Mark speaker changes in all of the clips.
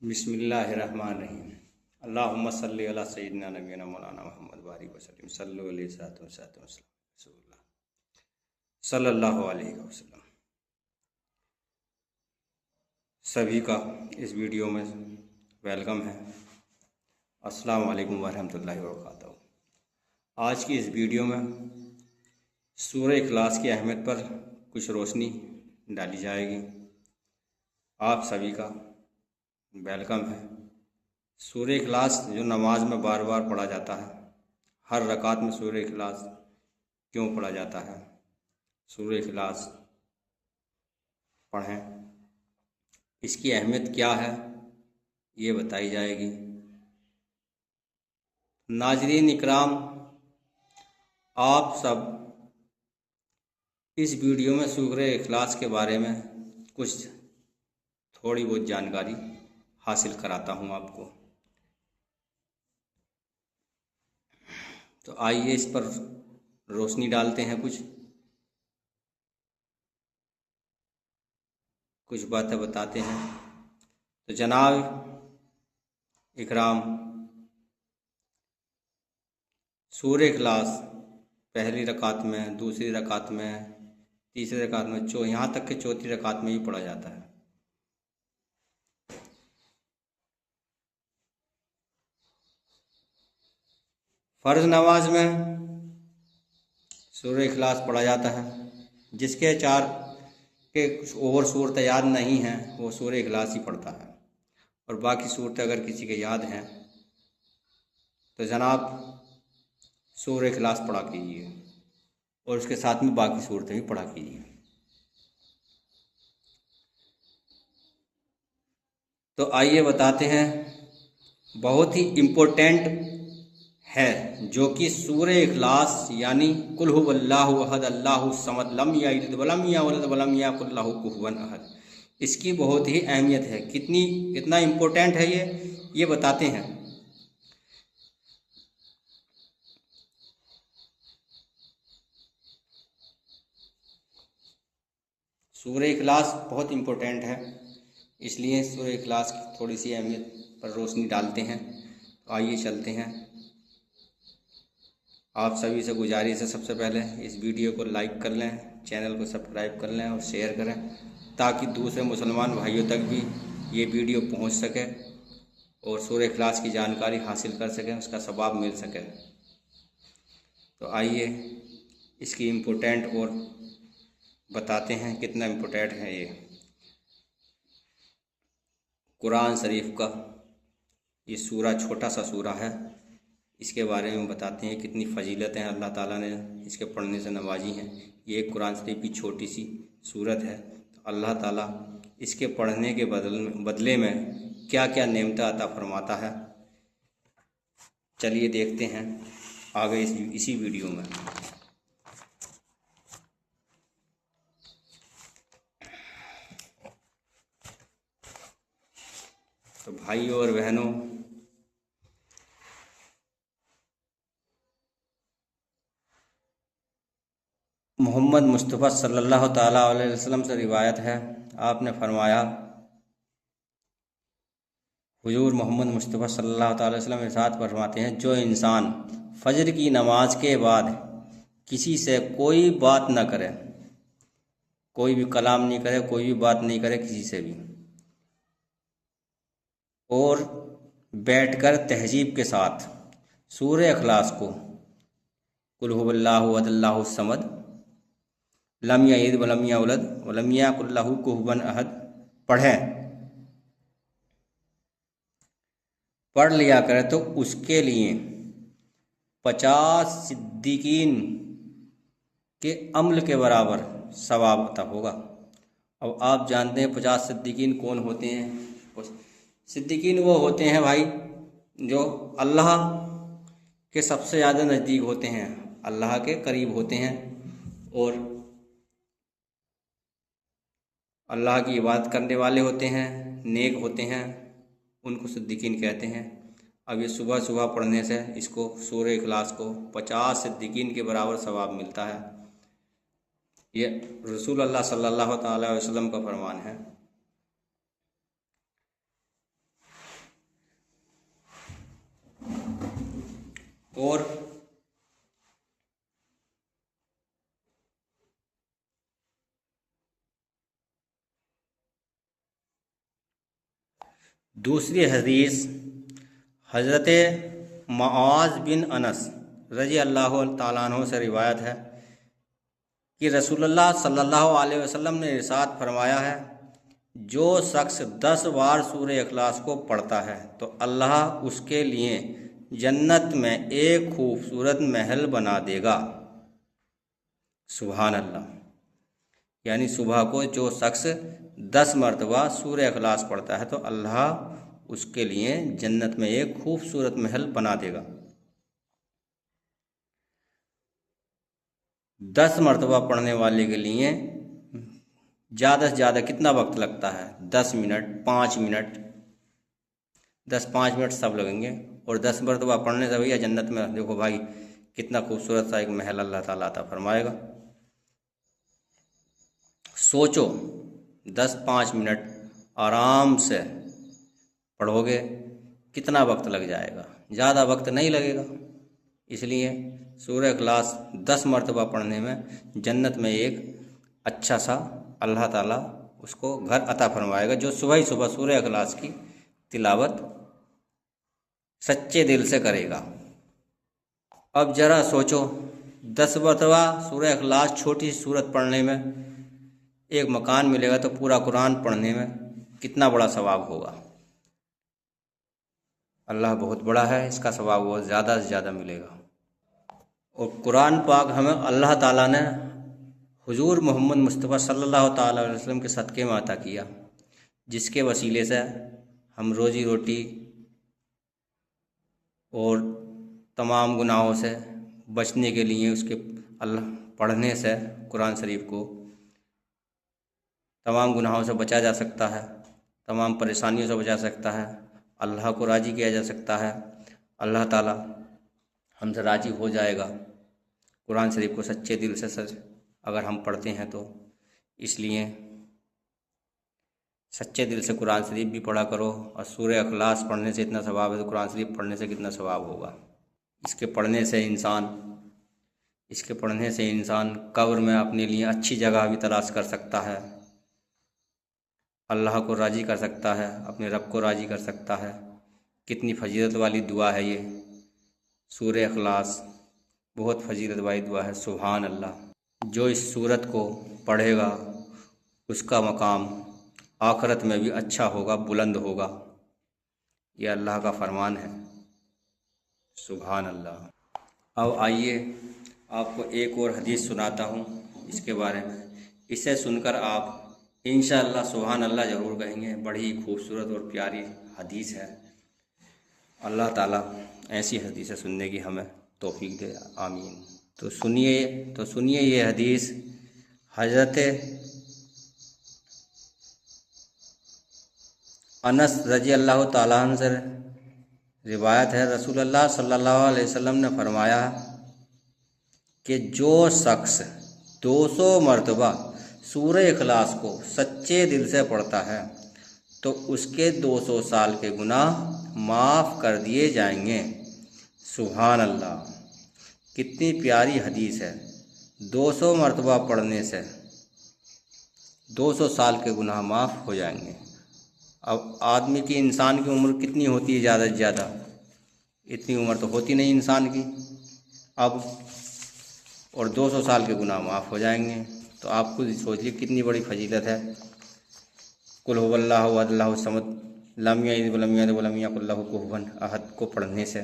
Speaker 1: बिस्मिल्लाहिर्रहमानिर्रहीम। अल्लाहुम्मा सल्ली अला सय्यिदिना नबीना मौलाना मुहम्मद बारिक वसल्लम सल्लल्लाहु अलैहि वसल्लम। सभी का इस वीडियो में वेलकम है। अस्सलाम वालेकुम वरहमतुल्लाहि वबरकातुहू। आज की इस वीडियो में सूरह इखलास की अहमियत पर कुछ रोशनी डाली जाएगी। आप सभी का वेलकम है। सूरह इखलास जो नमाज में बार बार पढ़ा जाता है, हर रकात में सूरह इखलास क्यों पढ़ा जाता है? सूरह इखलास पढ़ें, इसकी अहमियत क्या है ये बताई जाएगी। नाज़रीन इकराम, आप सब इस वीडियो में सूरह इखलास के बारे में कुछ थोड़ी बहुत जानकारी हासिल कराता हूँ आपको। तो आइए इस पर रोशनी डालते हैं। कुछ बातें बताते हैं। तो जनाब इकराम, सूरह इखलास पहली रकात में, दूसरी रकात में, तीसरी रकात में, यहाँ तक कि चौथी रकात में भी पढ़ा जाता है। फ़र्ज नमाज में सूरह इखलास पढ़ा जाता है। जिसके चार के और सूरत याद नहीं हैं वो सूरह इखलास ही पढ़ता है, और बाकी सूरतें अगर किसी के याद हैं तो जनाब सूरह इखलास पढ़ा कीजिए, और उसके साथ में बाकी सूरतें भी पढ़ा कीजिए। तो आइए बताते हैं, बहुत ही इम्पोर्टेंट है जो कि सूरह इखलास यानी कुल हुवल्लाहु अहद अल्लाहु समद लम यलिद वलम यूलद वलम यकुल लहू कुफुवन अहद, इसकी बहुत ही अहमियत है। कितना इम्पोर्टेंट है ये बताते हैं। सूरह इखलास बहुत इम्पोर्टेंट है, इसलिए सूरह इखलास की थोड़ी सी अहमियत पर रोशनी डालते हैं। तो आइए चलते हैं। आप सभी से गुजारिश है, सबसे पहले इस वीडियो को लाइक कर लें, चैनल को सब्सक्राइब कर लें और शेयर करें, ताकि दूसरे मुसलमान भाइयों तक भी ये वीडियो पहुंच सके और सूरह इखलास की जानकारी हासिल कर सकें, उसका सवाब मिल सके। तो आइए इसकी इम्पोर्टेंट और बताते हैं कितना इम्पोर्टेंट है ये। कुरान शरीफ का ये सूरा छोटा सा सूरा है, इसके बारे में बताते हैं कितनी फ़जीलतें हैं अल्लाह ताला ने इसके पढ़ने से नवाजी हैं। ये एक कुरान शरीफ की छोटी सी सूरत है, तो अल्लाह ताला इसके पढ़ने के बदले में क्या क्या नेमतें अता फरमाता है, चलिए देखते हैं आगे इसी वीडियो में। तो भाइयों और बहनों, मोहम्मद मुस्तफ़ा सल्लल्लाहु ताला अलैहि वसल्लम से रिवायत है, आपने फरमाया, हुजूर मोहम्मद मुस्तफ़ा सल्लल्लाहु ताला अलैहि वसल्लम इरशाद फरमाते हैं, जो इंसान फजर की नमाज के बाद किसी से कोई बात न करे, कोई भी कलाम नहीं करे, कोई भी बात नहीं करे किसी से भी, और बैठकर तहजीब के साथ सूरह इखलास को कुल हुवल्लाहु अहद अल्लाहु समद लम यलिद वलम यूलद वलम यकुल लहू कुफुवन अहद पढ़ लिया करे तो उसके लिए 50 सिद्दीकीन के अमल के बराबर सवाब अता होगा। अब आप जानते हैं 50 सिद्दीकीन कौन होते हैं? सिद्दीकीन वो होते हैं भाई जो अल्लाह के सबसे ज़्यादा नज़दीक होते हैं, अल्लाह के करीब होते हैं और अल्लाह की इबादत करने वाले होते हैं, नेक होते हैं, उनको सिद्दीकीन कहते हैं। अब ये सुबह सुबह पढ़ने से इसको सूरह इखलास को 50 सिद्दीकीन के बराबर सवाब मिलता है। ये रसूल अल्लाह सल्लल्लाहु अलैहि वसल्लम का फरमान है। और दूसरी हदीस हज़रत मुआज़ बिन अनस रज़ी अल्लाह तआला अन्हु से रिवायत है कि रसूलुल्लाह सल्लल्लाहु अलैहि वसल्लम ने इरशाद फरमाया है, जो शख्स 10 बार सूरह इखलास को पढ़ता है तो अल्लाह उसके लिए जन्नत में एक खूबसूरत महल बना देगा। सुभान अल्लाह। यानी सुबह को जो शख्स 10 मरतबा सूरह इखलास पढ़ता है तो अल्लाह उसके लिए जन्नत में एक खूबसूरत महल बना देगा। 10 मरतबा पढ़ने वाले के लिए ज़्यादा से ज़्यादा कितना वक्त लगता है? 10 मिनट, 5 मिनट, 10-5 मिनट सब लगेंगे। और 10 मरतबा पढ़ने से भैया जन्नत में देखो भाई कितना खूबसूरत सा एक महल अल्लाह ताला अता फरमाएगा। सोचो 10-5 मिनट आराम से पढ़ोगे कितना वक्त लग जाएगा? ज़्यादा वक्त नहीं लगेगा। इसलिए सूरह इखलास 10 मरतबा पढ़ने में जन्नत में एक अच्छा सा अल्लाह ताला उसको घर अता फरमाएगा, जो सुबह ही सुबह सूरह इखलास की तिलावत सच्चे दिल से करेगा। अब ज़रा सोचो 10 मरतबा सूरह इखलास छोटी सी सूरत पढ़ने में एक मकान मिलेगा तो पूरा कुरान पढ़ने में कितना बड़ा सवाब होगा। अल्लाह बहुत बड़ा है, इसका सवाब बहुत ज़्यादा से ज़्यादा मिलेगा। और कुरान पाक हमें अल्लाह ताला ने हुजूर मोहम्मद मुस्तफ़ा सल्लल्लाहु ताला अलैहि वसल्लम के सदक़े में अता किया, जिसके वसीले से हम रोज़ी रोटी और तमाम गुनाहों से बचने के लिए उसके अल्लाह पढ़ने से कुरान शरीफ को तमाम गुनाहों से बचा जा सकता है, तमाम परेशानियों से बचा सकता है, अल्लाह को राज़ी किया जा सकता है। अल्लाह ताला हमसे राज़ी हो जाएगा कुरान शरीफ को सच्चे दिल से अगर हम पढ़ते हैं तो। इसलिए सच्चे दिल से कुरान शरीफ भी पढ़ा करो। और सूरह इखलास पढ़ने से इतना सवाब है तो कुरान शरीफ पढ़ने से कितना सवाब होगा। इसके पढ़ने से इंसान कब्र में अपने लिए अच्छी जगह भी तलाश कर सकता है, अल्लाह को राज़ी कर सकता है, अपने रब को राज़ी कर सकता है। कितनी फजीलत वाली दुआ है ये सूरह इखलास, बहुत फजीलत वाली दुआ है। सुभान अल्लाह। जो इस सूरत को पढ़ेगा उसका मकाम आखिरत में भी अच्छा होगा, बुलंद होगा। ये अल्लाह का फरमान है। सुभान अल्लाह। अब आइए आपको एक और हदीस सुनाता हूँ इसके बारे में। इसे सुनकर आप इंशाअल्लाह सुभान अल्लाह ज़रूर कहेंगे। बड़ी खूबसूरत और प्यारी हदीस है। अल्लाह ताला ऐसी हदीसें सुनने की हमें तौफीक दे, आमीन। तो सुनिए ये हदीस हज़रत अनस रज़ी अल्लाह ताला अन्हु से रिवायत है। रसूलुल्लाह सल्लल्लाहु अलैहि वसल्लम ने फरमाया कि जो शख्स 200 मरतबा सूरह इखलास को सच्चे दिल से पढ़ता है तो उसके 200 साल के गुनाह माफ़ कर दिए जाएंगे। सुभान अल्लाह। कितनी प्यारी हदीस है। 200 मरतबा पढ़ने से 200 साल के गुनाह माफ़ हो जाएंगे। अब आदमी की, इंसान की उम्र कितनी होती है? ज़्यादा से ज़्यादा इतनी उम्र तो होती नहीं इंसान की अब, और 200 साल के गुनाह माफ़ हो जाएंगे। तो आप खुद सोचिए कितनी बड़ी फजीलत है। कुल हुवल्लाहु अहद अल्लाहु समद लम यलिद वलम यूलद वलम यकुल लहू कुफुवन अहद को पढ़ने से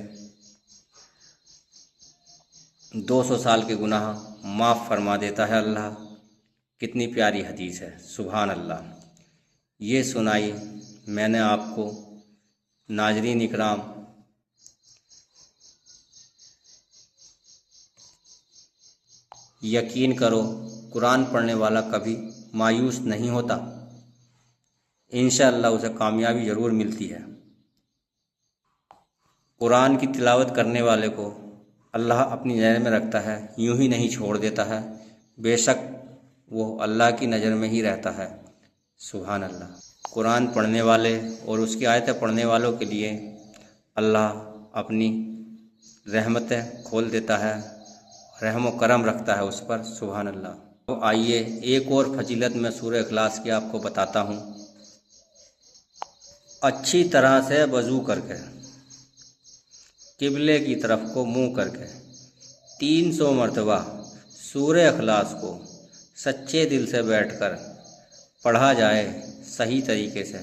Speaker 1: 200 साल के गुनाह माफ़ फरमा देता है अल्लाह। कितनी प्यारी हदीस है। सुभान अल्लाह। ये सुनाई मैंने आपको नाज़रीन इकराम। यकीन करो कुरान पढ़ने वाला कभी मायूस नहीं होता। इंशाअल्लाह उसे कामयाबी ज़रूर मिलती है। कुरान की तिलावत करने वाले को अल्लाह अपनी नज़र में रखता है, यूं ही नहीं छोड़ देता है। बेशक वो अल्लाह की नज़र में ही रहता है। सुभान अल्लाह। कुरान पढ़ने वाले और उसकी आयतें पढ़ने वालों के लिए अल्लाह अपनी रहमतें खोल देता है, रहम व करम रखता है उस पर। सुभान अल्लाह। तो आइए एक और फजीलत में सूरह इखलास की आपको बताता हूँ। अच्छी तरह से वज़ू करके, किबले की तरफ को मुँह करके 300 मरतबा सूरह इखलास को सच्चे दिल से बैठकर पढ़ा जाए सही तरीके से,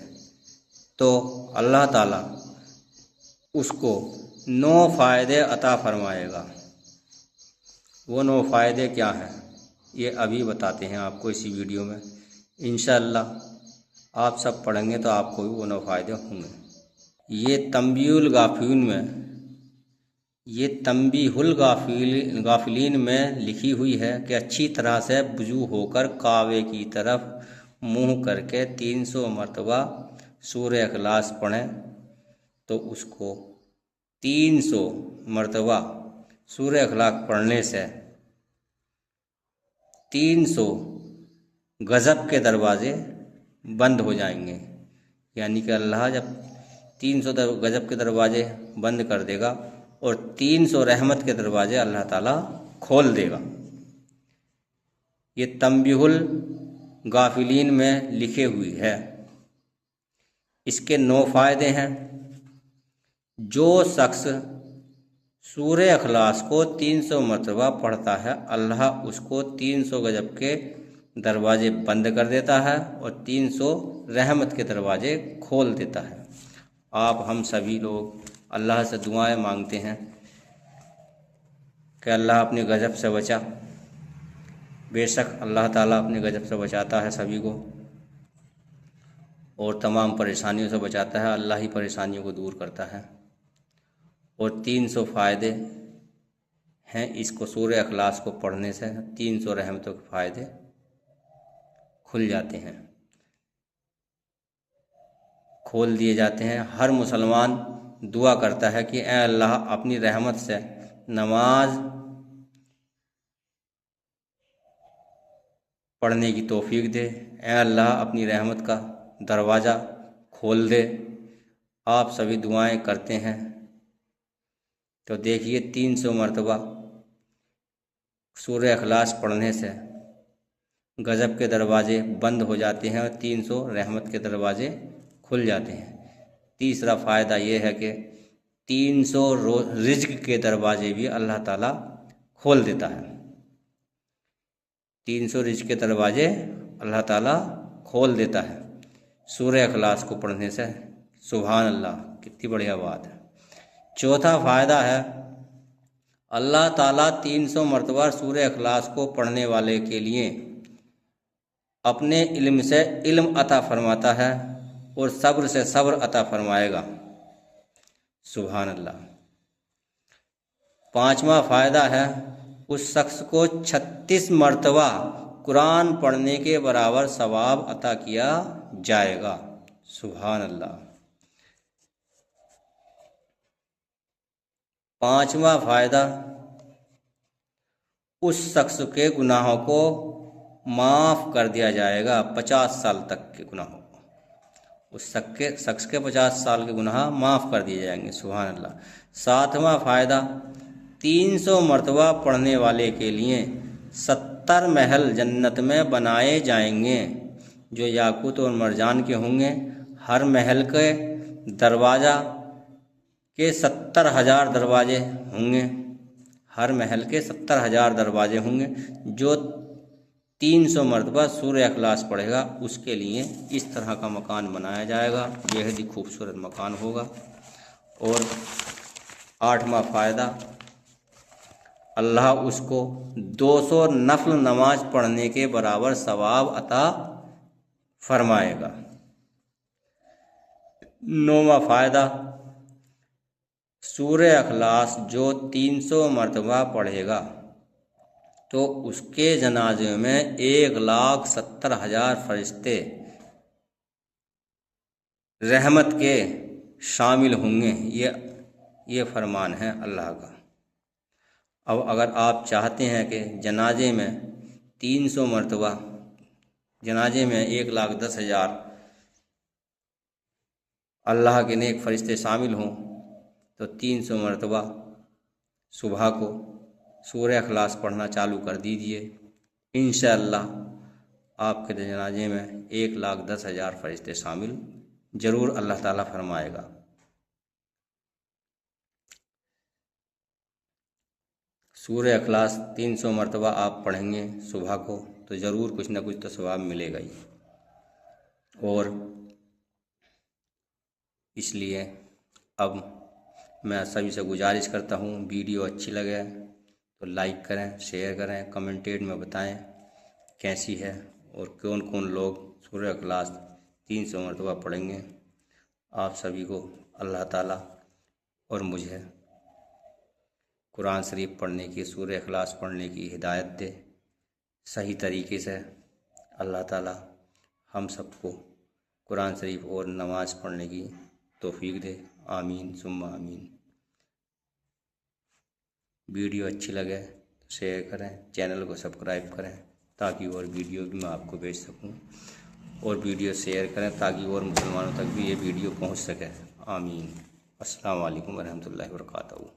Speaker 1: तो अल्लाह ताला उसको 9 फ़ायदे अता फरमाएगा। वो 9 फ़ायदे क्या हैं ये अभी बताते हैं आपको इसी वीडियो में। इंशाअल्लाह आप सब पढ़ेंगे तो आपको भी वो 9 फ़ायदे होंगे। ये तंबीहुल गाफिलीन में लिखी हुई है कि अच्छी तरह से वज़ू होकर काबे की तरफ मुँह करके 300 मरतबा सूरह इखलास पढ़ें, तो उसको 300 मरतबा सूरह इखलास पढ़ने से 300 गज़ब के दरवाज़े बंद हो जाएंगे। यानी कि अल्लाह जब 300 गज़ब के दरवाज़े बंद कर देगा और 300 रहमत के दरवाज़े अल्लाह ताला खोल देगा। ये तंबीहुल गाफिलीन में लिखे हुई है। इसके 9 फ़ायदे हैं। जो शख्स सूरह इखलास को 300 मरतबा पढ़ता है, अल्लाह उसको 300 गज़ब के दरवाज़े बंद कर देता है और 300 रहमत के दरवाज़े खोल देता है। आप हम सभी लोग अल्लाह से दुआएं मांगते हैं कि अल्लाह अपने गज़ब से बचा। बेशक अल्लाह ताला अपने गज़ब से बचाता है सभी को और तमाम परेशानियों से बचाता है। अल्लाह ही परेशानियों को दूर करता है। और 300 फ़ायदे हैं इसको सूरह इखलास को पढ़ने से। 300 रहमतों के फ़ायदे खुल जाते हैं, खोल दिए जाते हैं। हर मुसलमान दुआ करता है कि ऐ अल्लाह अपनी रहमत से नमाज पढ़ने की तौफीक दे, ऐ अल्लाह अपनी रहमत का दरवाज़ा खोल दे। आप सभी दुआएं करते हैं तो देखिए 300 मरतबा सूरह इखलास पढ़ने से गज़ब के दरवाज़े बंद हो जाते हैं और 300 रहमत के दरवाज़े खुल जाते हैं। तीसरा फ़ायदा ये है कि 300 रिज़्क़ के दरवाज़े भी अल्लाह ताला खोल देता है। 300 रिज़्क़ के दरवाज़े अल्लाह ताला खोल देता है सूरह इखलास को पढ़ने से। सुभान अल्लाह, कितनी बढ़िया बात है। चौथा फ़ायदा है, अल्लाह ताला 300 मरतबा सूरह इखलास को पढ़ने वाले के लिए अपने इल्म से इल्म अता फरमाता है और सब्र से सब्र अता फरमाएगा। सुभान अल्लाह। 5वां फ़ायदा है, उस शख्स को 36 मरतबा कुरान पढ़ने के बराबर सवाब अता किया जाएगा। सुभान अल्लाह। 5वां फ़ायदा, उस शख्स के गुनाहों को माफ़ कर दिया जाएगा 50 साल तक के गुनाहों को। उस शख्स के 50 साल के गुनाह माफ़ कर दिए जाएंगे। सुभान अल्लाह। 7वां फ़ायदा, 300 मरतबा पढ़ने वाले के लिए 70 महल जन्नत में बनाए जाएंगे जो याकूत और मरजान के होंगे। हर महल के दरवाज़ा के 70,000 दरवाजे होंगे। हर महल के 70,000 दरवाजे होंगे। जो 300 मरतबा सूरह इखलास पढ़ेगा उसके लिए इस तरह का मकान बनाया जाएगा। बेहद ही खूबसूरत मकान होगा। और 8वां फ़ायदा, अल्लाह उसको 200 नफल नमाज पढ़ने के बराबर सवाब अता फरमाएगा। 9वां फ़ायदा, सूरह इखलास जो 300 मरतबा पढ़ेगा तो उसके जनाजे में 1,70,000 फरिश्ते रहमत के शामिल होंगे। ये फरमान है अल्लाह का। अब अगर आप चाहते हैं कि जनाजे में 300 मरतबा, जनाजे में 1,10,000 अल्लाह के नेक फरिश्ते शामिल हों, तो 300 मरतबा सुबह को सूरह इखलास पढ़ना चालू कर दीजिए। इंशाअल्लाह आपके जनाजे में 1,10,000 फरिश्ते शामिल ज़रूर अल्लाह ताला फरमाएगा। सूरह इखलास 300 मरतबा आप पढ़ेंगे सुबह को तो ज़रूर कुछ ना कुछ तो सवाब मिलेगा ही। और इसलिए अब मैं सभी से गुजारिश करता हूँ, वीडियो अच्छी लगे तो लाइक करें, शेयर करें, कमेंटेड में बताएं कैसी है और कौन कौन लोग सूरह इखलास 300 मरतबा पढ़ेंगे। आप सभी को अल्लाह ताला और मुझे कुरान शरीफ पढ़ने की, सूरह इखलास पढ़ने की हिदायत दे। सही तरीके से अल्लाह ताला हम सबको कुरान शरीफ और नमाज़ पढ़ने की तौफीक दे। आमीन सुम्मा आमीन। वीडियो अच्छी लगे तो शेयर करें, चैनल को सब्सक्राइब करें ताकि और वीडियो भी मैं आपको भेज सकूं, और वीडियो शेयर करें ताकि और मुसलमानों तक भी ये वीडियो पहुंच सके। आमीन। अस्सलाम वालेकुम वरहमतुल्लाहि वबरकातुहू।